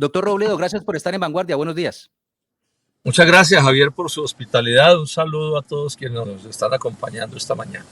Doctor Robledo, gracias por estar en Vanguardia. Buenos días. Muchas gracias, Javier, por su hospitalidad. Un saludo a todos quienes nos están acompañando esta mañana.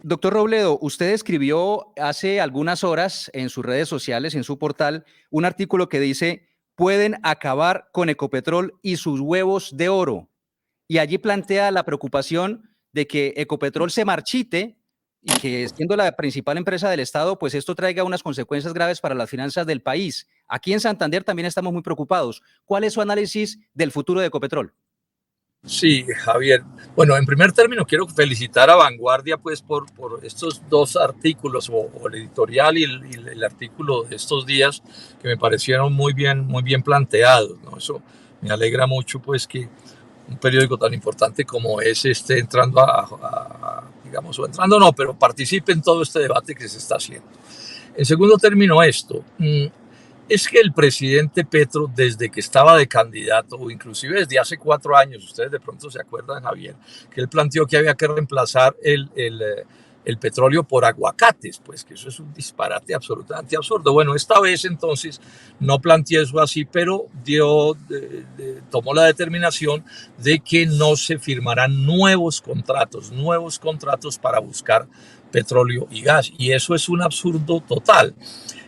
Doctor Robledo, usted escribió hace algunas horas en sus redes sociales, en su portal, un artículo que dice: pueden acabar con Ecopetrol y sus huevos de oro. Y allí plantea la preocupación de que Ecopetrol se marchite y que, siendo la principal empresa del Estado, pues esto traiga unas consecuencias graves para las finanzas del país. Aquí en Santander también estamos muy preocupados. ¿Cuál es su análisis del futuro de Ecopetrol? Sí, Javier. Bueno, en primer término quiero felicitar a Vanguardia pues por estos dos artículos, o el editorial y el artículo de estos días, que me parecieron muy bien planteados, ¿no? Eso me alegra mucho pues que un periódico tan importante como ese esté entrando digamos, o entrando no, pero participe en todo este debate que se está haciendo. En segundo término, es que el presidente Petro, desde que estaba de candidato, o inclusive desde hace 4 años, ustedes de pronto se acuerdan, Javier, que él planteó que había que reemplazar el petróleo por aguacates, pues que eso es un disparate absolutamente absurdo. Bueno, esta vez entonces no planteó eso así, pero tomó la determinación de que no se firmarán nuevos contratos para buscar petróleo y gas. Y eso es un absurdo total.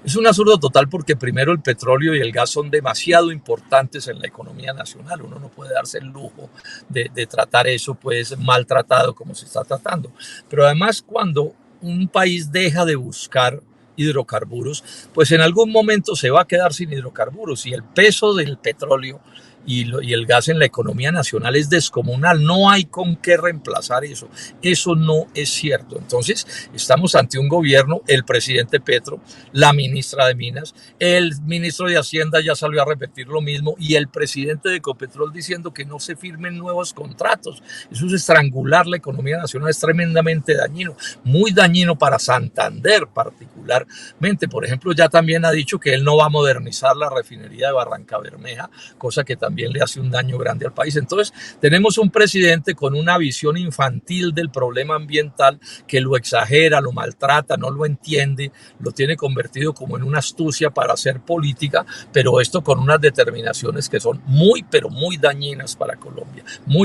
Es un absurdo total porque primero el petróleo y el gas son demasiado importantes en la economía nacional. Uno no puede darse el lujo de tratar eso pues maltratado como se está tratando. Pero además, cuando un país deja de buscar hidrocarburos, pues en algún momento se va a quedar sin hidrocarburos, y el peso del petróleo y el gas en la economía nacional es descomunal. No hay con qué reemplazar eso. Eso no es cierto. Entonces, estamos ante un gobierno, el presidente Petro, la ministra de Minas, el ministro de Hacienda ya salió a repetir lo mismo, y el presidente de Ecopetrol diciendo que no se firmen nuevos contratos. Eso es estrangular la economía nacional, es tremendamente dañino, muy dañino para Santander particularmente. Por ejemplo, ya también ha dicho que él no va a modernizar la refinería de Barrancabermeja, cosa que también le hace un daño grande al país. Entonces, tenemos un presidente con una visión infantil del problema ambiental, que lo exagera, lo maltrata, no lo entiende, lo tiene convertido como en una astucia para hacer política, pero esto con unas determinaciones que son pero muy dañinas para Colombia,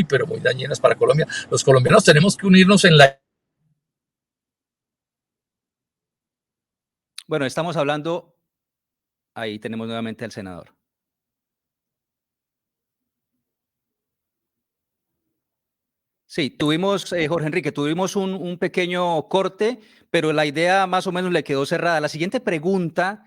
pero muy dañinas para Colombia. Los colombianos tenemos que unirnos en la... Bueno, estamos hablando, ahí tenemos nuevamente al senador. Sí, tuvimos, Jorge Enrique, tuvimos un pequeño corte, pero la idea más o menos le quedó cerrada. La siguiente pregunta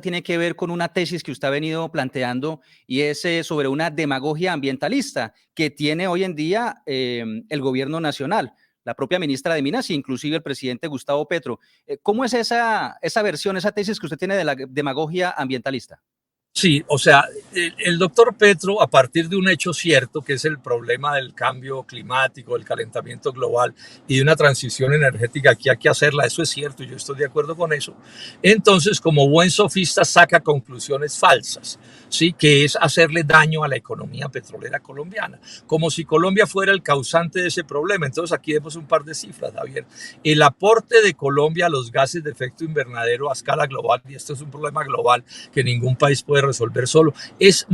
tiene que ver con una tesis que usted ha venido planteando, y es sobre una demagogia ambientalista que tiene hoy en día el gobierno nacional, la propia ministra de Minas e inclusive el presidente Gustavo Petro. ¿Cómo es esa versión, esa tesis que usted tiene de la demagogia ambientalista? Sí, o sea, el doctor Petro, a partir de un hecho cierto, que es el problema del cambio climático, del calentamiento global y de una transición energética que hay que hacerla, eso es cierto y yo estoy de acuerdo con eso. Entonces, como buen sofista, saca conclusiones falsas, ¿sí? Que es hacerle daño a la economía petrolera colombiana, como si Colombia fuera el causante de ese problema. Entonces, aquí vemos un par de cifras, Javier. El aporte de Colombia a los gases de efecto invernadero a escala global, y esto es un problema global que ningún país puede resolver solo, es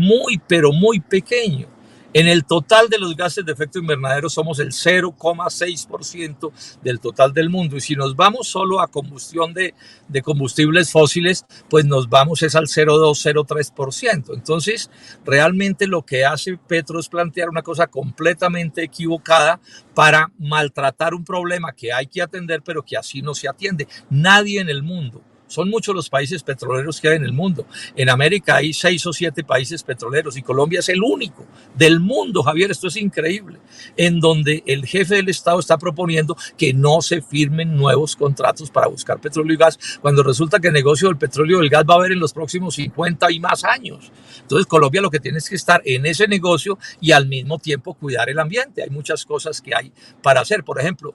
pero muy pequeño. En el total de los gases de efecto invernadero somos el 0,6% del total del mundo, y si nos vamos solo a combustión de combustibles fósiles, pues nos vamos es al 0,2-0,3%. Entonces, realmente lo que hace Petro es plantear una cosa completamente equivocada para maltratar un problema que hay que atender, pero que así no se atiende. Nadie en el mundo, son muchos los países petroleros que hay en el mundo. En América hay 6 o 7 países petroleros y Colombia es el único del mundo, Javier, esto es increíble, en donde el jefe del Estado está proponiendo que no se firmen nuevos contratos para buscar petróleo y gas, cuando resulta que el negocio del petróleo y del gas va a haber en los próximos 50 y más años. Entonces, Colombia lo que tiene es que estar en ese negocio y al mismo tiempo cuidar el ambiente. Hay muchas cosas que hay para hacer. Por ejemplo,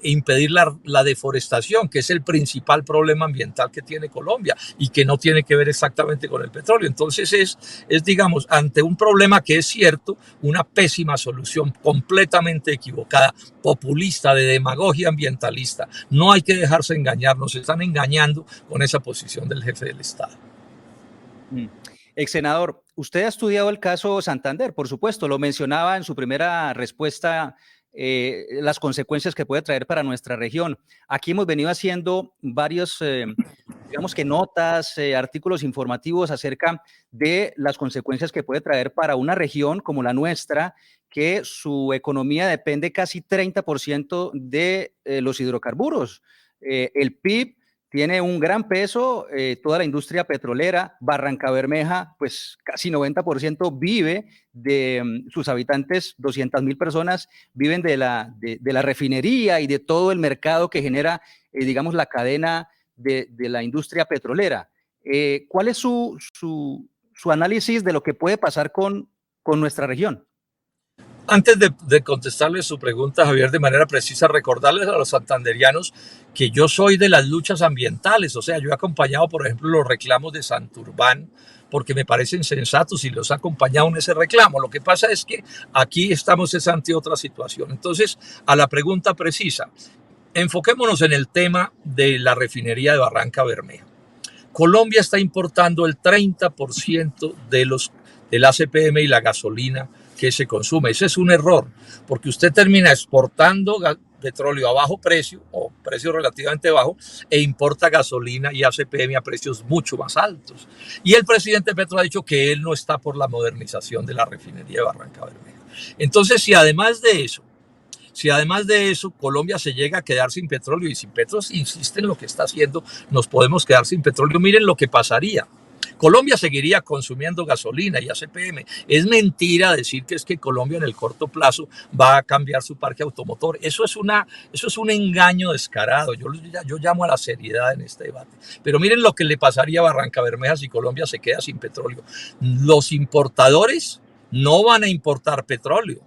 impedir la deforestación, que es el principal problema ambiental que tiene Colombia y que no tiene que ver exactamente con el petróleo. Entonces digamos, ante un problema que es cierto, una pésima solución completamente equivocada, populista, de demagogia ambientalista. No hay que dejarse engañar, nos están engañando con esa posición del jefe del Estado. Mm. Ex senador, usted ha estudiado el caso Santander, por supuesto, lo mencionaba en su primera respuesta, las consecuencias que puede traer para nuestra región. Aquí hemos venido haciendo varios, digamos que notas, artículos informativos acerca de las consecuencias que puede traer para una región como la nuestra, que su economía depende casi 30% de los hidrocarburos. El PIB tiene un gran peso, toda la industria petrolera. Barrancabermeja, pues casi 90% vive de sus habitantes, 200,000 personas viven de la refinería y de todo el mercado que genera, digamos, la cadena de la industria petrolera. ¿Cuál es su análisis de lo que puede pasar con nuestra región? Antes de contestarle su pregunta, Javier, de manera precisa, recordarles a los santanderianos que yo soy de las luchas ambientales, o sea, yo he acompañado, por ejemplo, los reclamos de Santurbán, porque me parecen sensatos y los he acompañado en ese reclamo. Lo que pasa es que aquí estamos ante otra situación. Entonces, a la pregunta precisa, enfoquémonos en el tema de la refinería de Barrancabermeja. Colombia está importando el 30% del ACPM y la gasolina que se consume. Ese es un error, porque usted termina exportando petróleo a bajo precio o precio relativamente bajo e importa gasolina y ACPM a precios mucho más altos. Y el presidente Petro ha dicho que él no está por la modernización de la refinería de Barrancabermeja. Entonces, si además de eso Colombia se llega a quedar sin petróleo y si Petro insiste en lo que está haciendo, nos podemos quedar sin petróleo, miren lo que pasaría. Colombia seguiría consumiendo gasolina y ACPM. Es mentira decir que es que Colombia en el corto plazo va a cambiar su parque automotor. Eso es un engaño descarado. Yo llamo a la seriedad en este debate. Pero miren lo que le pasaría a Barrancabermeja si Colombia se queda sin petróleo. Los importadores no van a importar petróleo,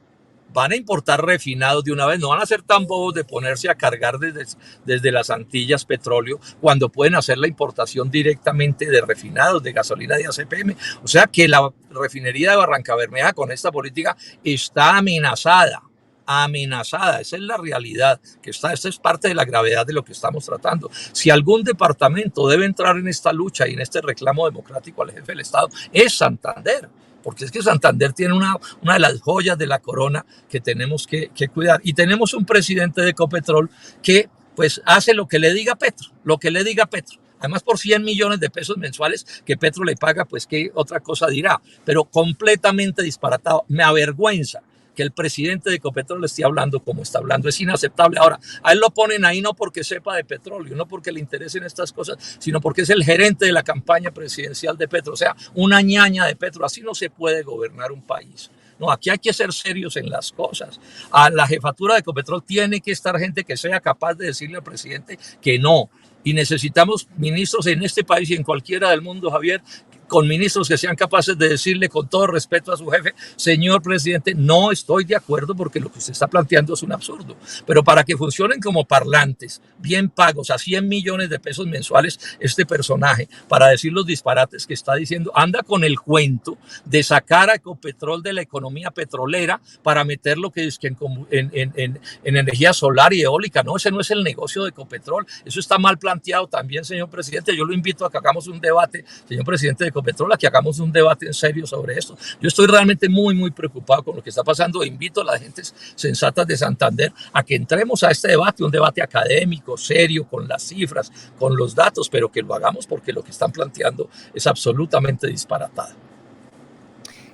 van a importar refinados de una vez, no van a ser tan bobos de ponerse a cargar desde las Antillas petróleo cuando pueden hacer la importación directamente de refinados, de gasolina de ACPM. O sea que la refinería de Barrancabermeja con esta política está amenazada. Amenazada, esa es la realidad que esta es parte de la gravedad de lo que estamos tratando. Si algún departamento debe entrar en esta lucha y en este reclamo democrático al jefe del Estado, es Santander, porque es que Santander tiene una de las joyas de la corona que tenemos que cuidar. Y tenemos un presidente de Ecopetrol que pues hace lo que le diga Petro, lo que le diga Petro. Además, por 100 millones de pesos mensuales que Petro le paga, pues qué otra cosa dirá, pero completamente disparatado. Me avergüenza que el presidente de Ecopetrol esté hablando como está hablando. Es inaceptable. Ahora, a él lo ponen ahí no porque sepa de petróleo, no porque le interesen estas cosas, sino porque es el gerente de la campaña presidencial de Petro. O sea, una ñaña de Petro. Así no se puede gobernar un país. No, aquí hay que ser serios en las cosas. A la jefatura de Ecopetrol tiene que estar gente que sea capaz de decirle al presidente que no. Y necesitamos ministros en este país y en cualquiera del mundo, Javier, con ministros que sean capaces de decirle con todo respeto a su jefe, señor presidente, no estoy de acuerdo porque lo que usted está planteando es un absurdo. Pero para que funcionen como parlantes, bien pagos, a 100 millones de pesos mensuales, este personaje, para decir los disparates que está diciendo, anda con el cuento de sacar a Ecopetrol de la economía petrolera para meter lo que es que en energía solar y eólica. No, ese no es el negocio de Ecopetrol. Eso está mal planteado también, señor presidente. Yo lo invito a que hagamos un debate, señor presidente de Ecopetrol, a que hagamos un debate en serio sobre esto. Yo estoy realmente muy preocupado con lo que está pasando. Invito a las gentes sensatas de Santander a que entremos a este debate, un debate académico, serio, con las cifras, con los datos, pero que lo hagamos porque lo que están planteando es absolutamente disparatado.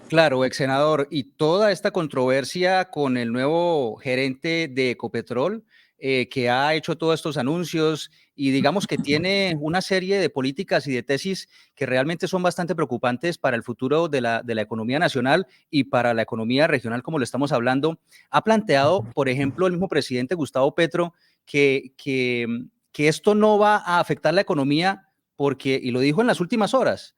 Claro, ex senador, y toda esta controversia con el nuevo gerente de Ecopetrol, que ha hecho todos estos anuncios y digamos que tiene una serie de políticas y de tesis que realmente son bastante preocupantes para el futuro de la economía nacional y para la economía regional, como lo estamos hablando. Ha planteado, por ejemplo, el mismo presidente Gustavo Petro, que esto no va a afectar la economía porque, y lo dijo en las últimas horas,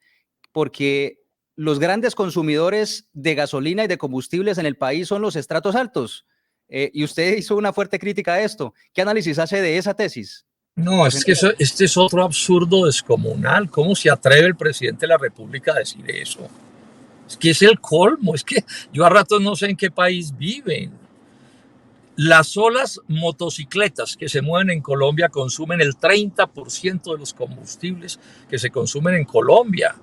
porque los grandes consumidores de gasolina y de combustibles en el país son los estratos altos. Y usted hizo una fuerte crítica a esto. ¿Qué análisis hace de esa tesis? No, es que este es otro absurdo descomunal. ¿Cómo se atreve el presidente de la República a decir eso? Es que es el colmo. Es que yo a ratos no sé en qué país viven. Las solas motocicletas que se mueven en Colombia consumen el 30% de los combustibles que se consumen en Colombia.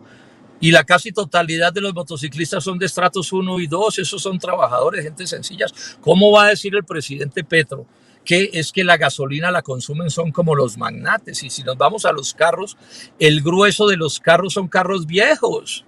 Y la casi totalidad de los motociclistas son de estratos 1 y 2, esos son trabajadores, gente sencillas. ¿Cómo va a decir el presidente Petro que es que la gasolina la consumen son como los magnates? Y si nos vamos a los carros, el grueso de los carros son carros viejos,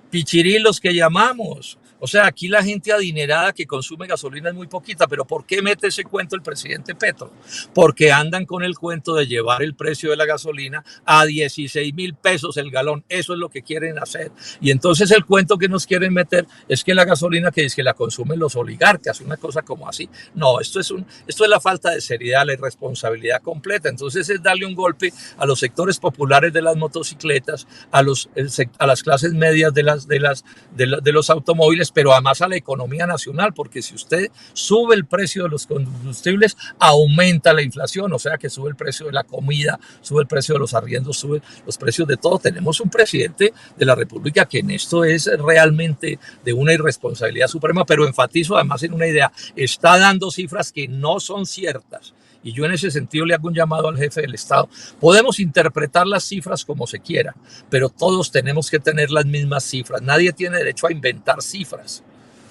pichirilos que llamamos. O sea, aquí la gente adinerada que consume gasolina es muy poquita, pero ¿por qué mete ese cuento el presidente Petro? Porque andan con el cuento de llevar el precio de la gasolina a 16,000 pesos el galón. Eso es lo que quieren hacer. Y entonces el cuento que nos quieren meter es que la gasolina que la consumen los oligarcas, una cosa como así. No, esto es la falta de seriedad, la irresponsabilidad completa. Entonces es darle un golpe a los sectores populares de las motocicletas, a las clases medias de los automóviles, pero además a la economía nacional, porque si usted sube el precio de los combustibles, aumenta la inflación, o sea que sube el precio de la comida, sube el precio de los arriendos, sube los precios de todo. Tenemos un presidente de la República que en esto es realmente de una irresponsabilidad suprema, pero enfatizo además en una idea, está dando cifras que no son ciertas. Y yo en ese sentido le hago un llamado al jefe del Estado. Podemos interpretar las cifras como se quiera, pero todos tenemos que tener las mismas cifras. Nadie tiene derecho a inventar cifras,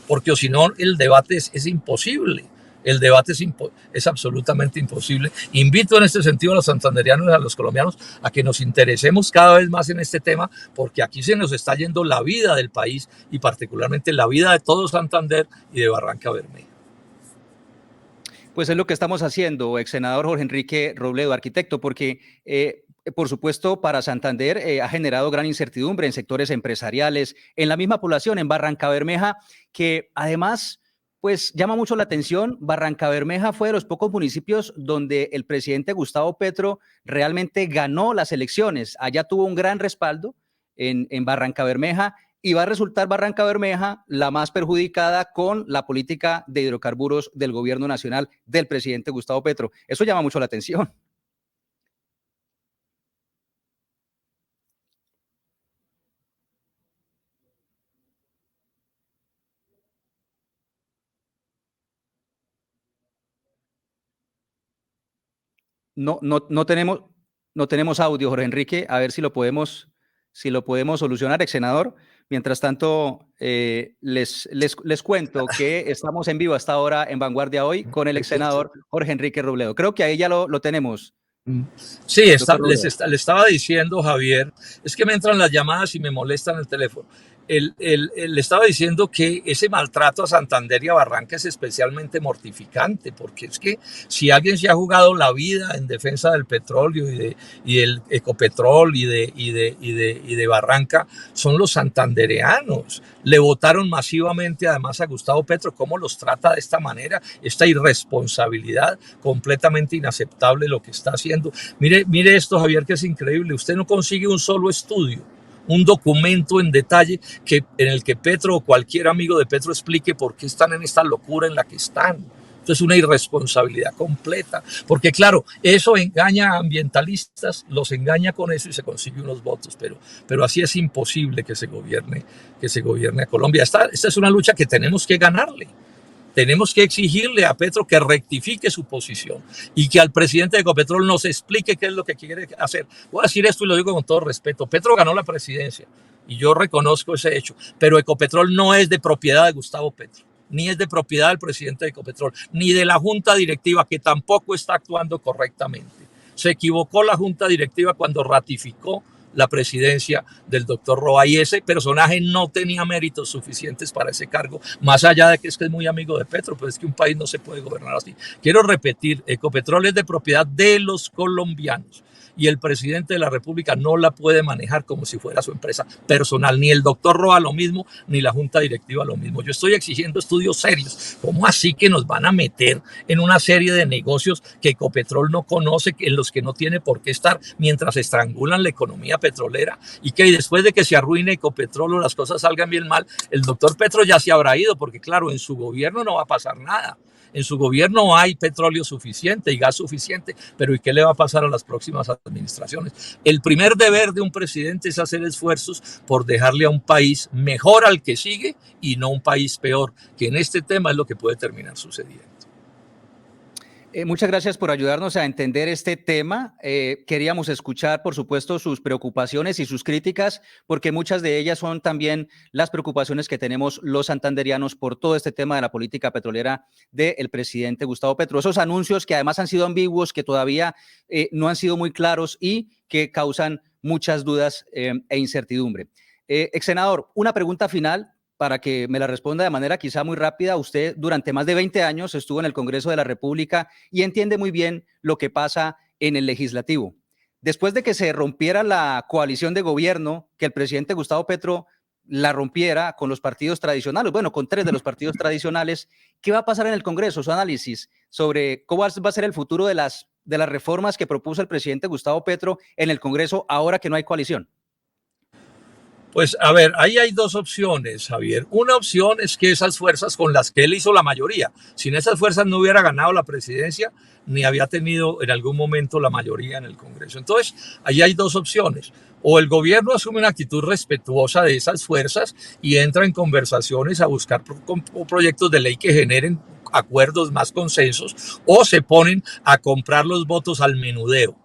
porque o si no el debate es imposible. El debate es absolutamente imposible. Invito en este sentido a los santanderianos y a los colombianos a que nos interesemos cada vez más en este tema, porque aquí se nos está yendo la vida del país y particularmente la vida de todo Santander y de Barranca Bermeja. Pues es lo que estamos haciendo, ex senador Jorge Enrique Robledo, arquitecto, porque por supuesto para Santander ha generado gran incertidumbre en sectores empresariales, en la misma población, en Barranca Bermeja, que además pues llama mucho la atención. Barranca Bermeja fue de los pocos municipios donde el presidente Gustavo Petro realmente ganó las elecciones. Allá tuvo un gran respaldo en Barranca Bermeja, y va a resultar Barranca Bermeja la más perjudicada con la política de hidrocarburos del gobierno nacional del presidente Gustavo Petro. Eso llama mucho la atención. No tenemos audio, Jorge Enrique. A ver si lo podemos solucionar, ex senador. Mientras tanto, les cuento que estamos en vivo hasta ahora en Vanguardia Hoy con el ex senador Jorge Enrique Robledo. Creo que ahí ya lo tenemos. Sí, le estaba diciendo, Javier, es que me entran las llamadas y me molestan el teléfono. Le estaba diciendo que ese maltrato a Santander y a Barranca es especialmente mortificante, porque es que si alguien se ha jugado la vida en defensa del petróleo y del Ecopetrol y de Barranca, son los santandereanos. Le votaron masivamente además a Gustavo Petro. ¿Cómo los trata de esta manera? Esta irresponsabilidad completamente inaceptable lo que está haciendo. Mire esto, Javier, que es increíble. Usted no consigue un solo estudio, un documento en detalle en el que Petro o cualquier amigo de Petro explique por qué están en esta locura en la que están. Esto es una irresponsabilidad completa, porque claro, eso engaña a ambientalistas, los engaña con eso y se consigue unos votos, pero así es imposible que se gobierne a Colombia. Esta es una lucha que tenemos que ganarle. Tenemos que exigirle a Petro que rectifique su posición y que al presidente de Ecopetrol nos explique qué es lo que quiere hacer. Voy a decir esto y lo digo con todo respeto. Petro ganó la presidencia y yo reconozco ese hecho, pero Ecopetrol no es de propiedad de Gustavo Petro, ni es de propiedad del presidente de Ecopetrol, ni de la junta directiva, que tampoco está actuando correctamente. Se equivocó la junta directiva cuando ratificó la presidencia del doctor Roa, y ese personaje no tenía méritos suficientes para ese cargo, más allá de que es muy amigo de Petro, pero es que un país no se puede gobernar así. Quiero repetir, Ecopetrol es de propiedad de los colombianos y el presidente de la República no la puede manejar como si fuera su empresa personal, ni el doctor Roa lo mismo, ni la junta directiva lo mismo. Yo estoy exigiendo estudios serios. ¿Cómo así que nos van a meter en una serie de negocios que Ecopetrol no conoce, en los que no tiene por qué estar, mientras estrangulan la economía petrolera? Y que después de que se arruine Ecopetrol o las cosas salgan bien mal, el doctor Petro ya se habrá ido, porque claro, en su gobierno no va a pasar nada. En su gobierno hay petróleo suficiente y gas suficiente, pero ¿y qué le va a pasar a las próximas administraciones? El primer deber de un presidente es hacer esfuerzos por dejarle a un país mejor al que sigue y no un país peor, que en este tema es lo que puede terminar sucediendo. Muchas gracias por ayudarnos a entender este tema. Queríamos escuchar, por supuesto, sus preocupaciones y sus críticas, porque muchas de ellas son también las preocupaciones que tenemos los santanderianos por todo este tema de la política petrolera del presidente Gustavo Petro. Esos anuncios que además han sido ambiguos, que todavía no han sido muy claros y que causan muchas dudas e incertidumbre. Ex senador, una pregunta final para que me la responda de manera quizá muy rápida. Usted durante más de 20 años estuvo en el Congreso de la República y entiende muy bien lo que pasa en el legislativo. Después de que se rompiera la coalición de gobierno, que el presidente Gustavo Petro la rompiera con los partidos tradicionales, bueno, con 3 de los partidos tradicionales, ¿qué va a pasar en el Congreso? Su análisis sobre cómo va a ser el futuro de las reformas que propuso el presidente Gustavo Petro en el Congreso ahora que no hay coalición. Pues a ver, ahí hay dos opciones, Javier. Una opción es que esas fuerzas con las que él hizo la mayoría, sin esas fuerzas no hubiera ganado la presidencia ni había tenido en algún momento la mayoría en el Congreso. Entonces, ahí hay dos opciones. O el gobierno asume una actitud respetuosa de esas fuerzas y entra en conversaciones a buscar proyectos de ley que generen acuerdos más consensos, o se ponen a comprar los votos al menudeo.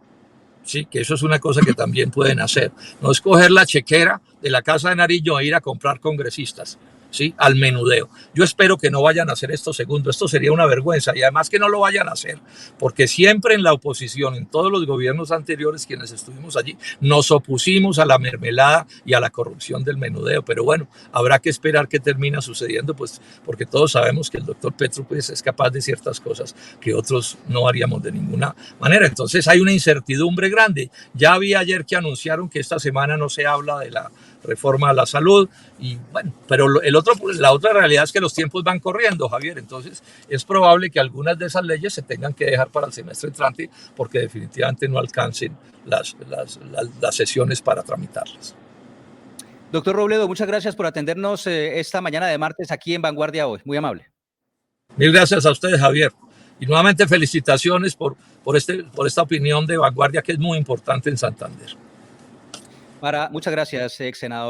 Sí, que eso es una cosa que también pueden hacer. No es coger la chequera de la Casa de Nariño e ir a comprar congresistas, ¿sí? Al menudeo. Yo espero que no vayan a hacer esto segundo. Esto sería una vergüenza, y además que no lo vayan a hacer, porque siempre en la oposición, en todos los gobiernos anteriores, quienes estuvimos allí, nos opusimos a la mermelada y a la corrupción del menudeo. Pero bueno, habrá que esperar qué termina sucediendo, pues, porque todos sabemos que el doctor Petro, pues, es capaz de ciertas cosas que otros no haríamos de ninguna manera. Entonces hay una incertidumbre grande. Ya vi ayer que anunciaron que esta semana no se habla de la reforma a la salud, y bueno, pero la otra realidad es que los tiempos van corriendo, Javier. Entonces es probable que algunas de esas leyes se tengan que dejar para el semestre entrante, porque definitivamente no alcancen las sesiones para tramitarlas. Doctor Robledo, muchas gracias por atendernos esta mañana de martes aquí en Vanguardia Hoy. Muy amable. Mil gracias a ustedes, Javier. Y nuevamente felicitaciones por esta opinión de Vanguardia, que es muy importante en Santander. Muchas gracias, ex senador.